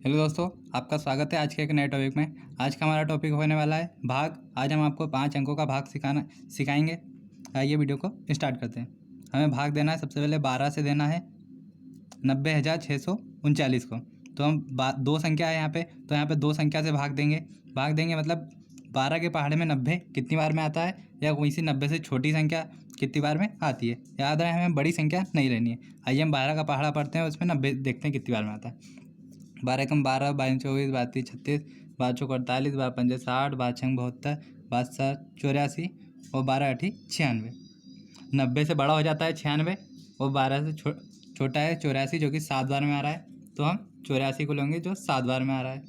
Hello दोस्तों, आपका स्वागत है आज के एक नए टॉपिक में। आज का हमारा टॉपिक होने वाला है भाग। आज हम आपको 5 अंकों का भाग सिखाएंगे। आइए वीडियो को स्टार्ट करते हैं। हमें भाग देना है, सबसे पहले 12 से देना है 90,639 को। तो हम दो संख्या है यहाँ पे, तो यहाँ पे दो संख्या से भाग देंगे मतलब 12 के पहाड़े में 90 कितनी बार में आता है, या कोई सी 90 से छोटी संख्या कितनी बार में आती है। याद रहे, हमें बड़ी संख्या नहीं लेनी है। आइए हम 12 का पहाड़ा पढ़ते हैं, उसमें 90 देखते हैं कितनी बार में आता है। 12 कम 12, 22 24, 32 36, 12 चौक 48, 12 पंजे 60, 12 छंग 72, 12 7 84 और 12 8 96। 90 से बड़ा हो जाता है 96 और 12 से छोटा है 84 जो कि 7 बार में आ रहा है। तो हम 84 को लेंगे जो 7 बार में आ रहा है।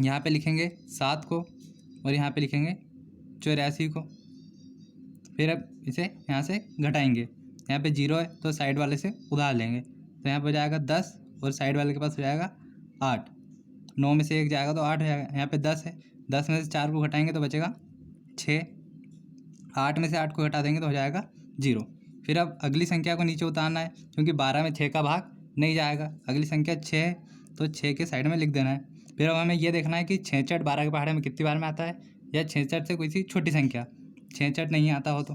यहाँ पे लिखेंगे 7 को और यहाँ पे लिखेंगे 84 को। फिर अब इसे यहाँ से घटाएंगे। यहाँ पे 0 है तो साइड वाले से उधार लेंगे, तो यहाँ पर हो जाएगा 10 और साइड वाले के पास हो जाएगा 8। 9 में से 1 जाएगा तो 8 हो जाएगा। यहाँ पे 10 है, 10 में से 4 को घटाएंगे तो बचेगा 6। 8 में से 8 को घटा देंगे तो हो जाएगा 0। फिर अब अगली संख्या को नीचे उतारना है, क्योंकि 12 में 6 का भाग नहीं जाएगा। अगली संख्या 6 है तो 6 के साइड में लिख देना है। फिर अब हमें ये देखना है कि 66 12 के पहाड़े में कितनी बार में आता है, या 66 से कोई सी छोटी संख्या 66 नहीं आता हो तो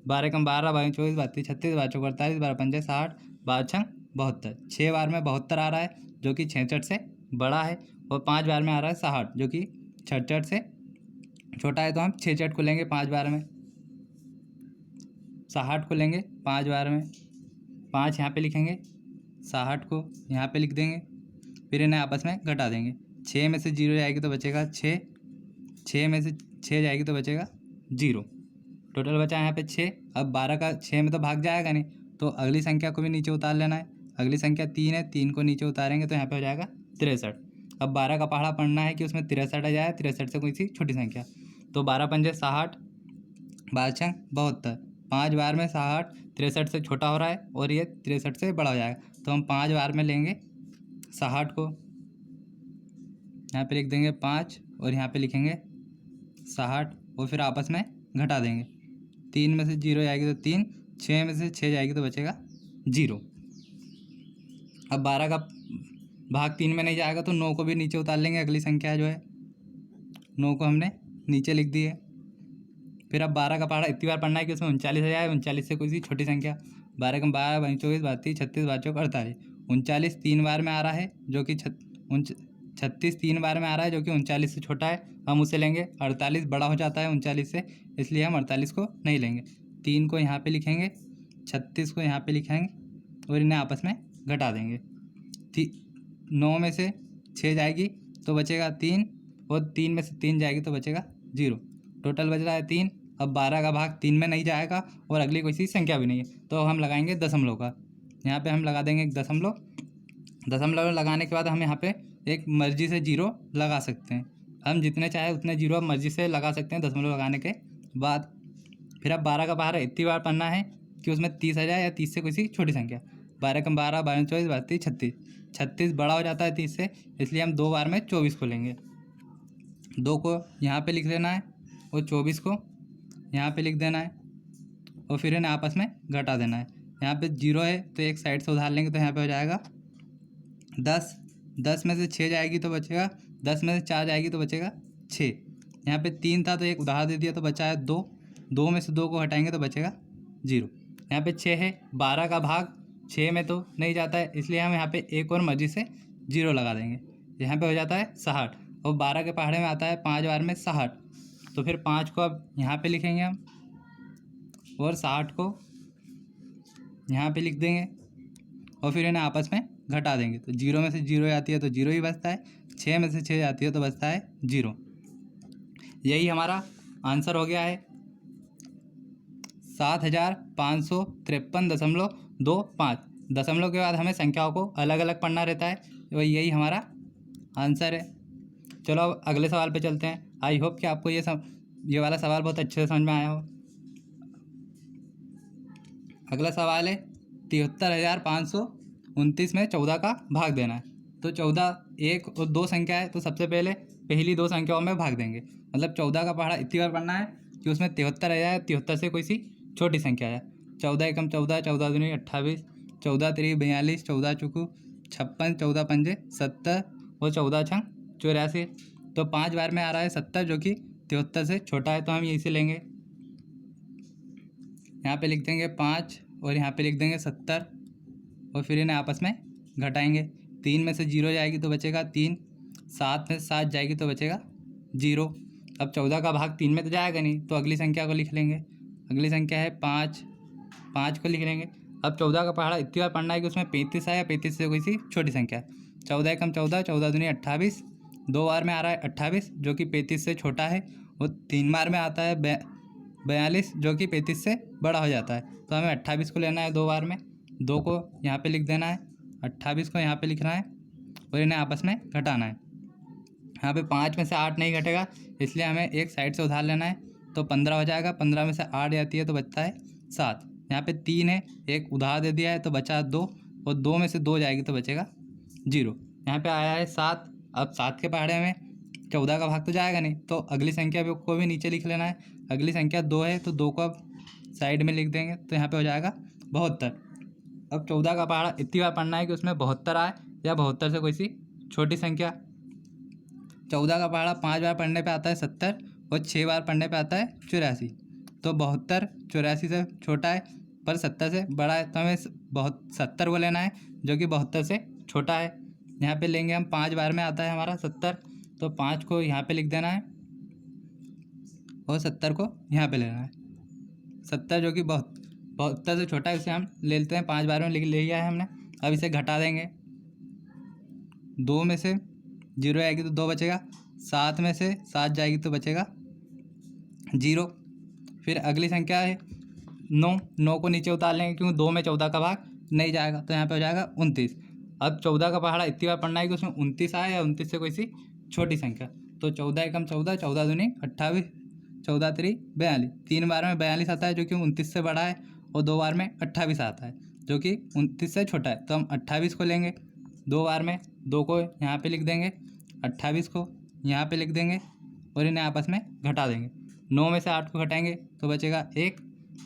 12 कम 12, 22 24, 32 36, 12 चौक 48, 12 पंजे 60, 12 छंग 72। 6 बार में 72 आ रहा है जो कि 66 से बड़ा है, और 5 बार में आ रहा है 60 जो कि 66 से छोटा है। तो हम 66 को लेंगे 5 बार में, 60 को लेंगे 5 बार में। 5 यहाँ पे लिखेंगे, 60 को यहाँ पे लिख देंगे, फिर इन्हें आपस में घटा देंगे। 6 में से 0 जाएगी तो बचेगा 6, 6 में से 6 जाएगी तो बचेगा 0। टोटल बचा यहाँ पे 6। अब 12 का 6 में तो भाग जाएगा नहीं, तो अगली संख्या को भी नीचे उतार लेना है। अगली संख्या 3 है, 3 को नीचे उतारेंगे तो यहाँ पे हो जाएगा 63। अब 12 का पहाड़ा पढ़ना है कि उसमें 63 आ जाए, 63 से कोई सी छोटी संख्या। तो 12 पंजे 60, 12 छंग 72, 5 बार में 60 63 से छोटा हो रहा है और ये 63 से बड़ा हो जाएगा। तो हम 5 बार में लेंगे 60 को, यहाँ पे लिख देंगे 5 और यहाँ पे लिखेंगे 60 और फिर आपस में घटा देंगे। 3 में से 0 जाएगी तो 3, 6 में से 6 जाएगी तो बचेगा 0। अब 12 का भाग 3 में नहीं जाएगा तो 9 को भी नीचे उतार लेंगे। अगली संख्या जो है 9 को हमने नीचे लिख दी है। फिर अब 12 का पहाड़ा इतनी बार पढ़ना है कि उसमें 39 आ जाए। 39 से कोई सी छोटी संख्या 12 कम 12, 22 24, 32 36, 12 चौक 48। 39 3 बार में आ रहा है जो कि 36 3 बार में आ रहा है जो कि 39 से छोटा है, हम उसे लेंगे। 48 बड़ा हो जाता है 39 से, इसलिए हम 48 को नहीं लेंगे। 3 को यहाँ पे लिखेंगे, 36 को यहाँ पे लिखेंगे और इन्हें आपस में घटा देंगे। 9 में से 6 जाएगी तो बचेगा 3, और 3 में से 3 जाएगी तो बचेगा 0। टोटल बच रहा है 3। अब 12 का भाग 3 में नहीं जाएगा और अगली कोई सी संख्या भी नहीं है, तो हम लगाएंगे दशमलव का। यहाँ पे हम लगा देंगे एक दशमलव। दशमलव लगाने के बाद हम यहाँ पे एक मर्जी से 0 लगा सकते हैं। हम जितने चाहे उतने 0 अब मर्जी से लगा सकते हैं दशमलव लगाने के बाद। फिर अब 12 का पहाड़ा इतनी बार पढ़ना है कि उसमें 30 आ जाए, या 30 से कोई सी छोटी संख्या। 12 कम 12, 22 24, 32 36। 36 बड़ा हो जाता है 30 से, इसलिए हम 2 बार में 24 को लेंगे। 2 को यहाँ पे लिख देना है और 24 को यहाँ पे लिख देना है, और फिर इन्हें आपस में घटा देना है। यहाँ पे 0 है तो एक साइड से उधार लेंगे तो यहाँ पे हो जाएगा 10। 10 में से 6 जाएगी तो बचेगा, 10 में से 4 जाएगी तो बचेगा 6। यहाँ पे 3 था तो एक उधार दे दिया तो बचा है 2। 2 में से 2 को हटाएंगे तो बचेगा 0। यहाँ पे 6 है, 12 का भाग 6 में तो नहीं जाता है, इसलिए हम यहाँ पे एक और मर्जी से 0 लगा देंगे। यहाँ पे हो जाता है 60, और 12 के पहाड़े में आता है 5 बार में 60। तो फिर 5 को अब यहाँ पे लिखेंगे हम, और 60 को यहाँ पे लिख देंगे, और फिर इन्हें आपस में घटा देंगे। तो 0 में से 0 आती है तो 0 ही बचता है, 6 में से 6 आती है तो बचता है 0। यही हमारा आंसर हो गया है 7553.25। दशमलव के बाद हमें संख्याओं को अलग अलग पढ़ना रहता है, तो यही हमारा आंसर है। चलो अब अगले सवाल पे चलते हैं। आई होप कि आपको ये वाला सवाल बहुत अच्छे से समझ में आया हो। अगला सवाल है 73,529 में 14 का भाग देना है। तो 14 1 और 2 संख्या है, तो सबसे पहले पहली 2 संख्याओं में भाग देंगे। मतलब 14 का पहाड़ा इतनी बार पढ़ना है कि उसमें 73 आ जाए, 73 से कोई सी छोटी संख्या है। 14 एकम 14, 14 दूनी 28, 14 3 42, 14 चौकू 56, 14 पंजे 70 और 14 छंग 84। तो 5 बार में आ रहा है 70 जो कि 73 से छोटा है, तो हम यहीं से लेंगे। यहाँ पे लिख देंगे 5 और यहाँ पे लिख देंगे 70 और फिर इन्हें आपस में घटाएंगे। 3 में से 0 जाएगी तो बचेगा 3, 7 में से 7 जाएगी तो बचेगा 0। अब 14 का भाग 3 में तो जाएगा नहीं, तो अगली संख्या को लिख लेंगे। अगली संख्या है 5, 5 को लिख लेंगे। अब 14 का पहाड़ा इतनी बार पढ़ना है कि उसमें 35 आया, 35 से कोई सी छोटी संख्या। 14 एकम 14, 14 दूनी 28, 2 बार में आ रहा है 28 जो कि 35 से छोटा है, और 3 बार में आता है 42 जो कि 35 से बड़ा हो जाता है। तो हमें 28 को लेना है 2 बार में, 2 को यहाँ पे लिख देना है, 28 को यहाँ पे लिखना है और इन्हें आपस में घटाना है। यहाँ पे 5 में से 8 नहीं घटेगा, इसलिए हमें एक साइड से उधार लेना है। तो 15 हो जाएगा, 15 में से 8 जाती है तो बचता है 7। यहाँ पे 3 है, एक उधार दे दिया है तो बचा 2, और 2 में से 2 जाएगी तो बचेगा 0। यहाँ पे आया है 7। अब 7 के पहाड़े में 14 का भाग तो जाएगा नहीं, तो अगली संख्या को भी नीचे लिख लेना है। अगली संख्या 2 है, तो 2 को अब साइड में लिख देंगे, तो यहाँ पे हो जाएगा 72। अब 14 का पहाड़ा इतनी बार पढ़ना है कि उसमें 72 आए या 72 से कोई सी छोटी संख्या। 14 का पहाड़ा 5 बार पढ़ने पे आता है 70 और 6 बार पढ़ने पे आता है 84। तो 72 84 से छोटा है पर 70 से बड़ा है, तो हमें 70 को लेना है जो कि 72 से छोटा है। यहाँ पे लेंगे हम 5 बार में आता है हमारा 70, तो 5 को यहाँ पे लिख देना है और 70 को यहाँ पे लेना है। 70 जो कि 72 से छोटा है, इसे हम ले लेते हैं, 5 बार में लिख लिया है हमने। अब इसे घटा देंगे, 2 में से 0 आएगी तो 2 बचेगा, 7 में से 7 जाएगी तो बचेगा 0। फिर अगली संख्या है 9, 9 को नीचे उतार लेंगे क्योंकि 2 में 14 का भाग नहीं जाएगा, तो यहाँ पे हो जाएगा 29। अब 14 का पहाड़ा इतनी बार पढ़ना है कि उसमें 29 आए या 29 से कोई सी छोटी संख्या। तो 14 एकम 14, 14 दूनी 28, 14 3 42, 3 बार में 42 आता है जो कि 29 से बड़ा है, और 2 बार में 28 आता है जो कि 29 से छोटा है। तो हम 28 को लेंगे 2 बार में, 2 को यहाँ पे लिख देंगे, 28 को यहाँ पे लिख देंगे और इन्हें आपस में घटा देंगे। 9 में से 8 को घटाएंगे तो बचेगा 1,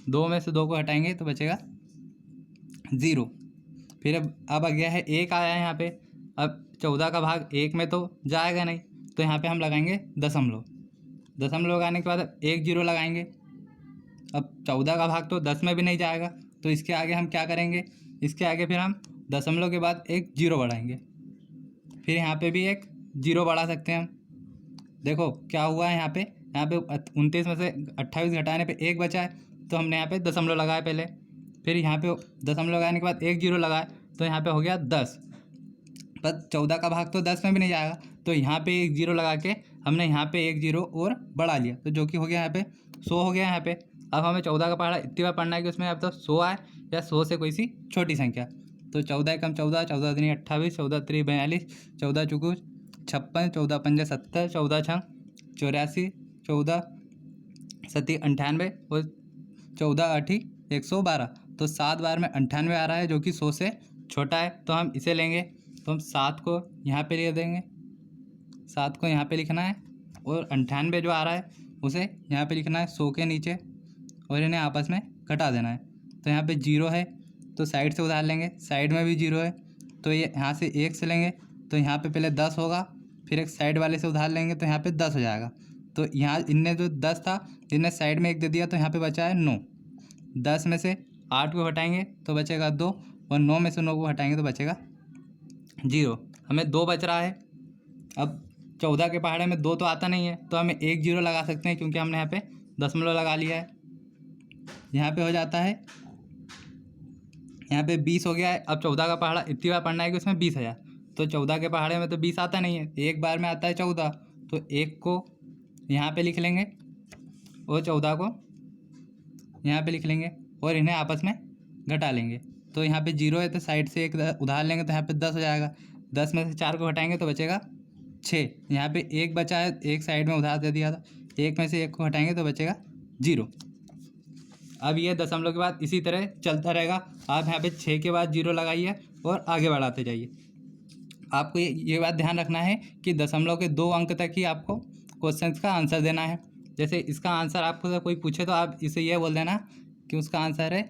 2 में से 2 को हटाएंगे तो बचेगा 0। फिर अब आ गया है 1 आया है यहाँ पे। अब 14 का भाग 1 में तो जाएगा नहीं, तो यहाँ पे हम लगाएंगे दशमलव। दशमलव लगाने के बाद 1 0 लगाएंगे। अब 14 का भाग तो 10 में भी नहीं जाएगा, तो इसके आगे हम क्या करेंगे, इसके आगे फिर हम दशमलव के बाद एक 0 बढ़ाएंगे। फिर यहाँ पे भी एक 0 बढ़ा सकते हैं हम। देखो क्या हुआ है, यहाँ पे 29 में से 28 घटाने पे 1 बचा है, तो हमने यहाँ पे दशमलव लगाया पहले। फिर यहाँ पे दशमलव लगाने के बाद 1 0 लगाया, तो यहाँ पे हो गया 10। पर 14 का भाग तो 10 में भी नहीं जाएगा, तो यहाँ पे 1 0 लगा के हमने यहाँ पे 1 0 और बढ़ा लिया, तो जो कि हो गया यहाँ पे 100 हो गया यहाँ पे। अब हमें 14 का पहाड़ा इतनी बार पढ़ना है कि उसमें अब तो 100 आए या 100 से कोई सी छोटी संख्या। तो 14 एकम 14, 14 दूनी 28, 14 3 42, 14 चौको 56, 14 पंजे 70, 14 छंग 84, 14 सती 98 और 14 8 112। तो 7 बार में 98 आ रहा है जो कि 100 से छोटा है, तो हम इसे लेंगे। तो हम 7 को यहाँ पे लिख देंगे, 7 को यहाँ पे लिखना है और 98 जो आ रहा है उसे यहाँ पे लिखना है 100 के नीचे, और इन्हें आपस में घटा देना है। तो यहाँ पे 0 है तो साइड से उधार लेंगे, साइड में भी 0 है तो ये यहाँ से 1 से लेंगे, तो यहाँ पे पहले 10 होगा, फिर एक साइड वाले से उधार लेंगे तो यहाँ पे 10 हो जाएगा। तो यहाँ इनने जो 10 था इनने साइड में 1 दे दिया, तो यहाँ पे बचा है 9। 10 में से 8 को हटाएंगे तो बचेगा 2, और 9 में से 9 को हटाएंगे तो बचेगा 0। हमें 2 बच रहा है। अब 14 के पहाड़े में 2 तो आता नहीं है, तो हमें 1 0 लगा सकते हैं क्योंकि हमने यहाँ पे दशमलव लगा लिया है। यहाँ पे हो जाता है, यहाँ पे 20 हो गया है। अब 14 का पहाड़ा इतनी बार पढ़ना है कि उसमें 20 आया, तो 14 के पहाड़े में तो 20 आता नहीं है, एक बार में आता है 14, तो 1 को यहाँ पे लिख लेंगे और 14 को यहाँ पे लिख लेंगे और इन्हें आपस में घटा लेंगे। तो यहाँ पे 0 है तो साइड से एक उधार लेंगे तो यहाँ पे 10 हो जाएगा। 10 में से 4 को हटाएंगे तो बचेगा 6। यहाँ पे 1 बचा है, एक साइड में उधार दे दिया था, 1 में से 1 को हटाएंगे तो बचेगा 0। अब ये दशमलव के बाद इसी तरह चलता रहेगा। आप यहाँ पे 6 के बाद 0 लगाइए और आगे बढ़ाते जाइए। आपको ये बात ध्यान रखना है कि दशमलव के 2 अंक तक ही आपको क्वेश्चंस का आंसर देना है। जैसे इसका आंसर आपको कोई पूछे तो आप इसे यह बोल देना कि उसका आंसर है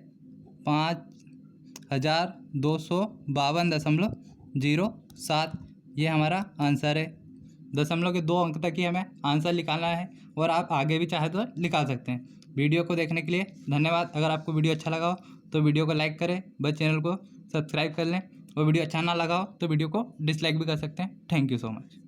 5252.93। 0.07 ये हमारा आंसर है। 2 अंक तक ही हमें आंसर निकालना है और आप आगे भी चाहे तो निकाल सकते हैं। वीडियो को देखने के लिए धन्यवाद। अगर आपको वीडियो अच्छा लगा हो तो वीडियो को लाइक करें, बस चैनल को सब्सक्राइब कर लें, और वीडियो अच्छा ना लगा हो तो वीडियो को डिसलाइक भी कर सकते हैं। Thank you so much.